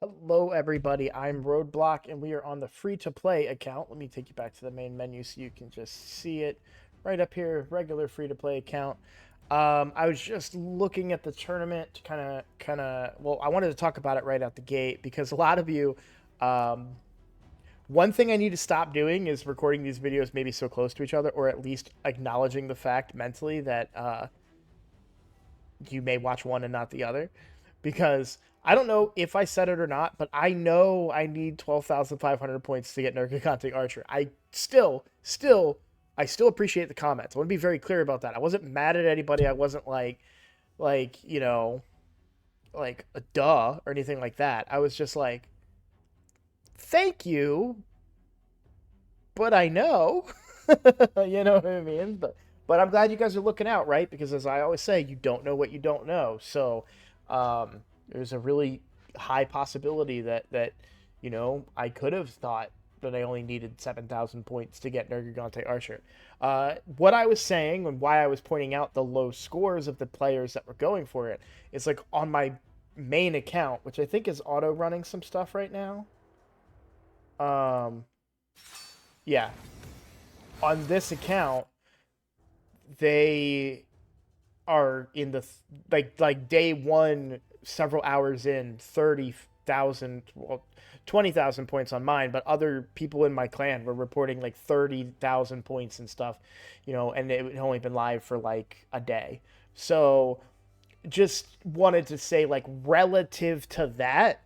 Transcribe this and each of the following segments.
Hello, everybody. I'm Roadblock, and we are on the free-to-play account. Let me take you back to the main menu so you can just see it right up here. Regular free-to-play account. I was just looking at the tournament to Well, I wanted to talk about it right out the gate because a lot of you. Um, One thing I need to stop doing is recording these videos maybe so close to each other, or at least acknowledging the fact mentally that you may watch one and not the other, because I don't know if I said it or not, but I know I need 12,500 points to get Nergigante Archer. I still appreciate the comments. I want to be very clear about that. I wasn't mad at anybody. I wasn't like like a duh or anything like that. I was just like, thank you, but I know, you know what I mean. But I'm glad you guys are looking out, right? Because as I always say, you don't know what you don't know. So there's a really high possibility that I could have thought that I only needed 7,000 points to get Nergigante Archer. What I was saying and why I was pointing out the low scores of the players that were going for it is like on my main account, which I think is auto running some stuff right now. Um, yeah, on this account, they are in the like day one, several hours in, 30,000, well, 20,000 points on mine, but other people in my clan were reporting like 30,000 points and stuff, and it had only been live for like a day. So just wanted to say, like, relative to that,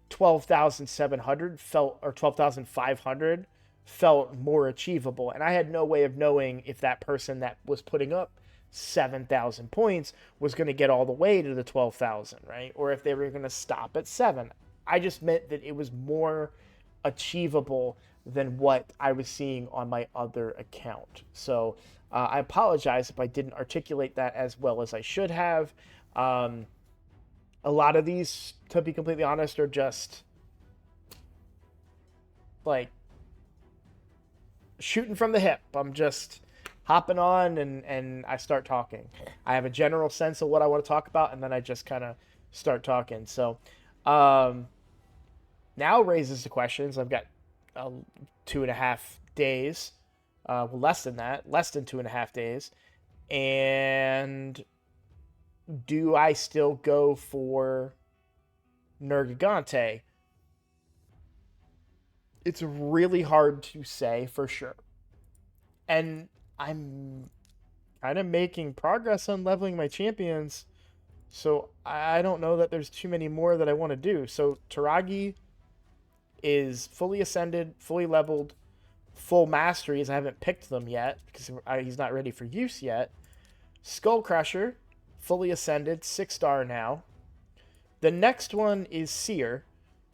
12,700 felt, or 12,500 felt more achievable. And I had no way of knowing if that person that was putting up 7,000 points was going to get all the way to the 12,000, right? Or if they were going to stop at 7. I just meant that it was more achievable than what I was seeing on my other account. So I apologize if I didn't articulate that as well as I should have. Um, a lot of these, to be completely honest, are just like shooting from the hip. I'm just hopping on and I start talking. I have a general sense of what I want to talk about, and then I just kind of start talking. So um, now raises the questions. I've got 2.5 days, well, less than that, less than 2.5 days. And do I still go for Nergigante? It's really hard to say for sure. And I'm kind of making progress on leveling my champions. So I don't know that there's too many more that I want to do. So Taragi is fully ascended, fully leveled, full masteries. I haven't picked them yet because he's not ready for use yet. Skull Crusher, fully ascended, 6-star now. The next one is Seer.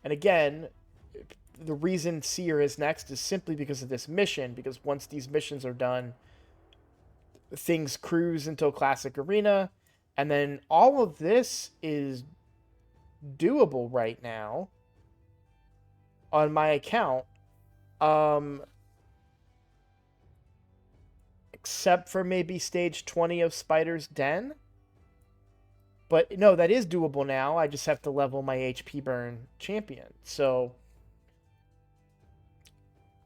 And again, the reason Seer is next is simply because of this mission, because once these missions are done, things cruise until Classic Arena, and then all of this is doable right now on my account, um, except for maybe stage 20 of Spider's Den. But no, that is doable now. I just have to level my HP burn champion. So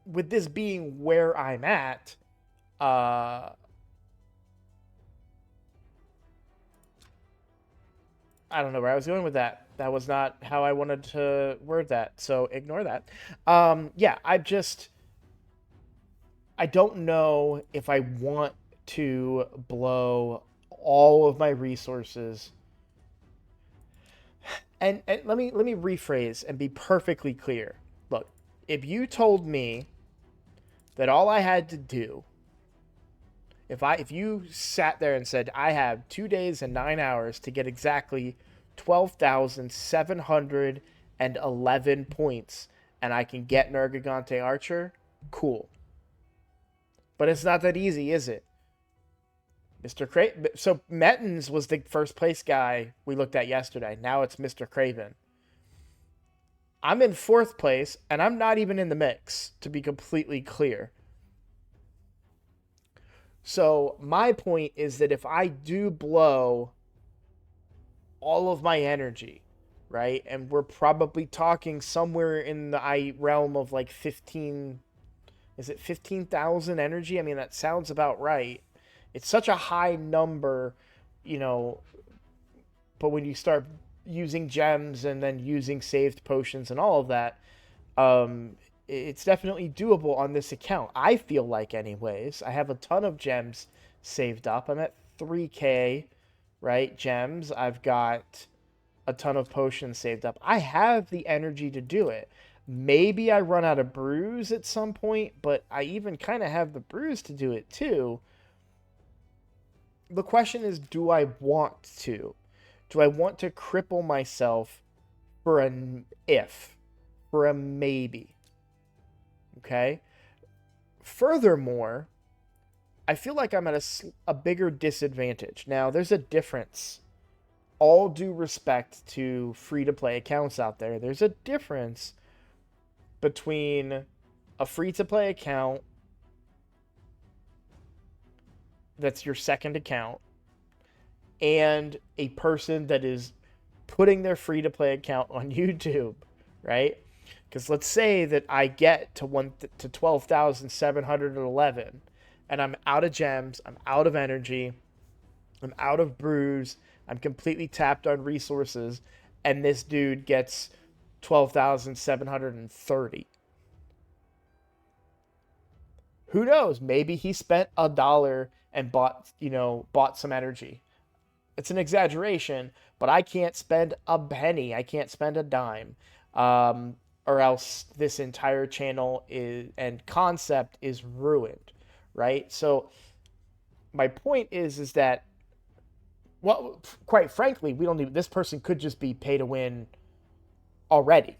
with this being where I'm at, uh, I don't know where I was going with that. That was not how I wanted to word that. So ignore that. Yeah, I don't know if I want to blow all of my resources. And let me rephrase and be perfectly clear. Look, if you told me that all I had to do, if you sat there and said I have 2 days and 9 hours to get exactly 12,711 points and I can get Nergigante Archer, cool. But it's not that easy, is it? Mr. So Mettens was the first place guy we looked at yesterday. Now it's Mr. Craven. I'm in fourth place, and I'm not even in the mix, to be completely clear. So my point is that if I do blow all of my energy, right? And we're probably talking somewhere in the realm of like 15, is it 15,000 energy? I mean, that sounds about right. It's such a high number, you know, but when you start using gems and then using saved potions and all of that, it's definitely doable on this account. I feel like, anyways. I have a ton of gems saved up. I'm at 3K, right? Gems. I've got a ton of potions saved up. I have the energy to do it. Maybe I run out of brews at some point, but I even kind of have the brews to do it too. The question is, do I want to? Do I want to cripple myself for an if, for a maybe? Okay. Furthermore, I feel like I'm at a bigger disadvantage. Now, there's a difference. All due respect to free to play accounts out there, there's a difference between a free to play account that's your second account and a person that is putting their free to play account on YouTube, right? Because let's say that I get to 12,711 and I'm out of gems, I'm out of energy, I'm out of brews, I'm completely tapped on resources, and this dude gets 12,730. Who knows? Maybe he spent $1 and bought some energy. It's an exaggeration, but I can't spend a penny. I can't spend a dime. Or else this entire channel and concept is ruined, right? So my point is that, well, quite frankly, we don't even, this person could just be pay to win already.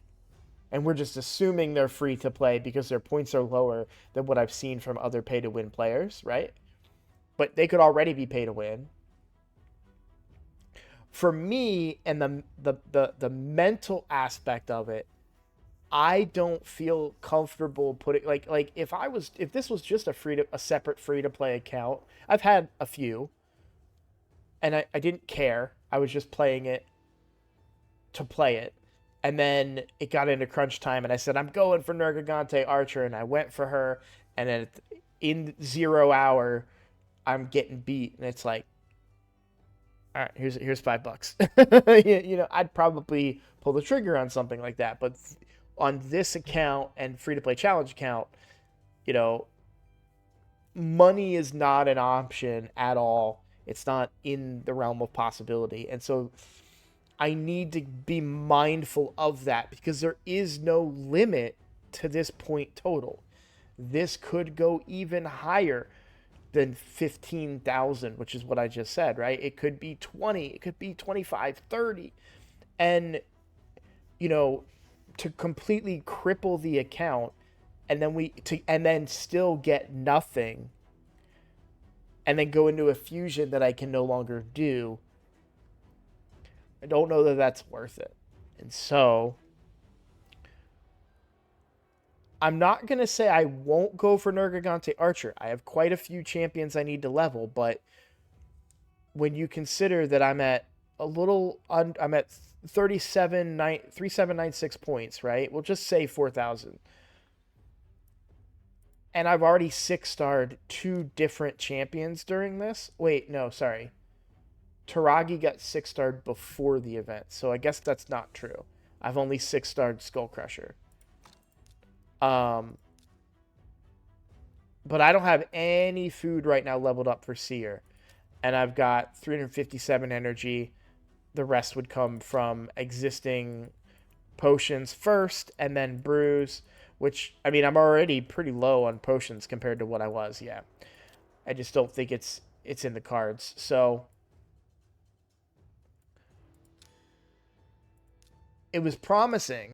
And we're just assuming they're free to play because their points are lower than what I've seen from other pay to win players, right? But they could already be pay to win. For me, and the mental aspect of it, I don't feel comfortable putting like if this was just a separate free to play account. I've had a few and I didn't care. I was just playing it to play it. And then it got into crunch time and I said, I'm going for Nergigante Archer, and I went for her, and then in 0 hour I'm getting beat, and it's like, all right, here's $5. I'd probably pull the trigger on something like that. But on this account and free to play challenge account, you know, money is not an option at all. It's not in the realm of possibility. And so I need to be mindful of that because there is no limit to this point total. This could go even higher than 15,000, which is what I just said, right? It could be 20, it could be 25, 30. And, to completely cripple the account and then still get nothing and then go into a fusion that I can no longer do, I don't know that that's worth it. And so I'm not going to say I won't go for Nergigante Archer. I have quite a few champions I need to level, but when you consider that I'm at I'm at 3796 points, right? We'll just say 4,000. And I've already 6-starred 2 different champions during this. Wait, no, sorry. Taragi got 6-starred before the event, so I guess that's not true. I've only 6-starred Skull Crusher. But I don't have any food right now leveled up for Seer. And I've got 357 energy. The rest would come from existing potions first and then brews, which, I mean, I'm already pretty low on potions compared to what I was, yeah. I just don't think it's in the cards. So it was promising